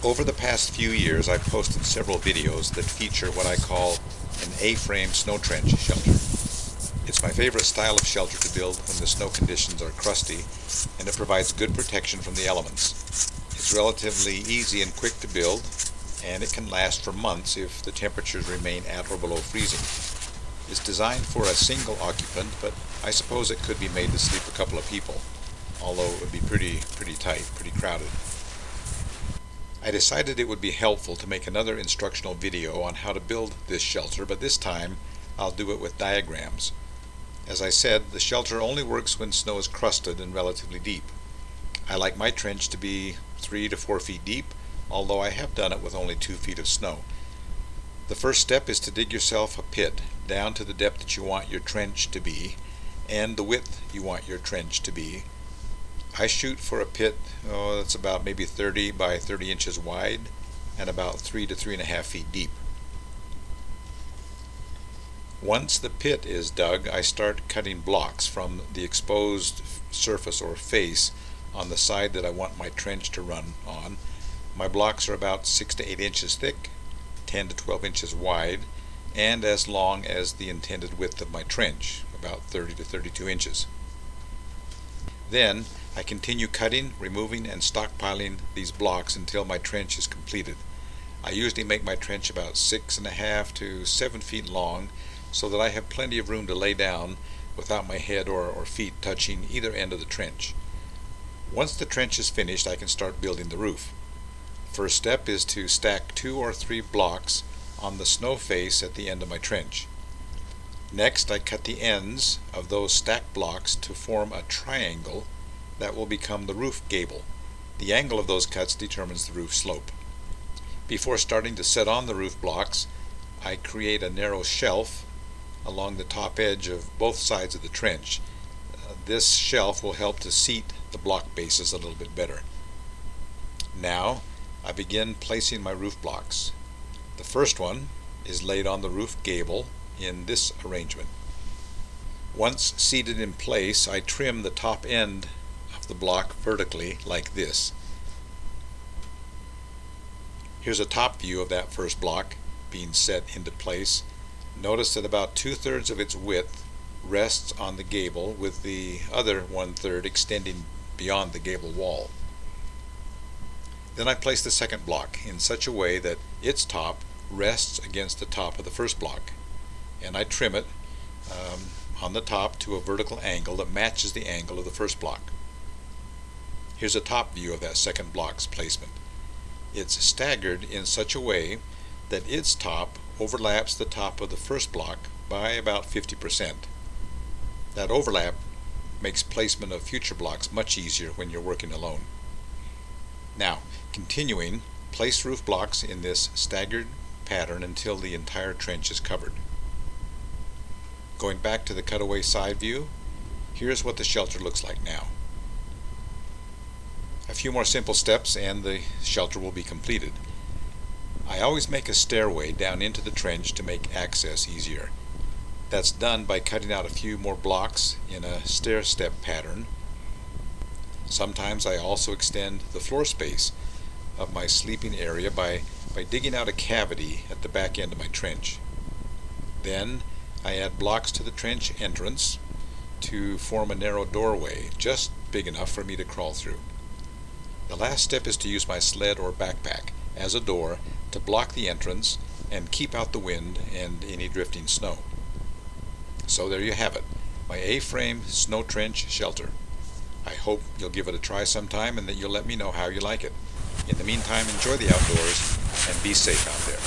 Over the past few years, I've posted several videos that feature what I call an A-frame snow trench shelter. It's my favorite style of shelter to build when the snow conditions are crusty, and it provides good protection from the elements. It's relatively easy and quick to build, and it can last for months if the temperatures remain at or below freezing. It's designed for a single occupant, but I suppose it could be made to sleep a couple of people, although it would be pretty tight, pretty crowded. I decided it would be helpful to make another instructional video on how to build this shelter, but this time I'll do it with diagrams. As I said, the shelter only works when snow is crusted and relatively deep. I like my trench to be 3 to 4 feet deep, although I have done it with only 2 feet of snow. The first step is to dig yourself a pit down to the depth that you want your trench to be and the width you want your trench to be. I shoot for a pit that's about maybe 30 by 30 inches wide and about 3 to 3.5 feet deep. Once the pit is dug, I start cutting blocks from the exposed surface or face on the side that I want my trench to run on. My blocks are about 6 to 8 inches thick, 10 to 12 inches wide, and as long as the intended width of my trench, about 30 to 32 inches. Then I continue cutting, removing, and stockpiling these blocks until my trench is completed. I usually make my trench about 6.5 to 7 feet long so that I have plenty of room to lay down without my head or feet touching either end of the trench. Once the trench is finished, I can start building the roof. First step is to stack 2 or 3 blocks on the snow face at the end of my trench. Next, I cut the ends of those stacked blocks to form a triangle that will become the roof gable. The angle of those cuts determines the roof slope. Before starting to set on the roof blocks, I create a narrow shelf along the top edge of both sides of the trench. This shelf will help to seat the block bases a little bit better. Now, I begin placing my roof blocks. The first one is laid on the roof gable in this arrangement. Once seated in place, I trim the top end of the block vertically like this. Here's a top view of that first block being set into place. Notice that about 2/3 of its width rests on the gable, with the other 1/3 extending beyond the gable wall. Then I place the second block in such a way that its top rests against the top of the first block, and I trim it on the top to a vertical angle that matches the angle of the first block. Here's a top view of that second block's placement. It's staggered in such a way that its top overlaps the top of the first block by about 50%. That overlap makes placement of future blocks much easier when you're working alone. Now, continuing, place roof blocks in this staggered pattern until the entire trench is covered. Going back to the cutaway side view, here's what the shelter looks like now. A few more simple steps and the shelter will be completed. I always make a stairway down into the trench to make access easier. That's done by cutting out a few more blocks in a stair-step pattern. Sometimes I also extend the floor space of my sleeping area by digging out a cavity at the back end of my trench. Then I add blocks to the trench entrance to form a narrow doorway, just big enough for me to crawl through. The last step is to use my sled or backpack as a door to block the entrance and keep out the wind and any drifting snow. So there you have it, my A-frame snow trench shelter. I hope you'll give it a try sometime and that you'll let me know how you like it. In the meantime, enjoy the outdoors and be safe out there.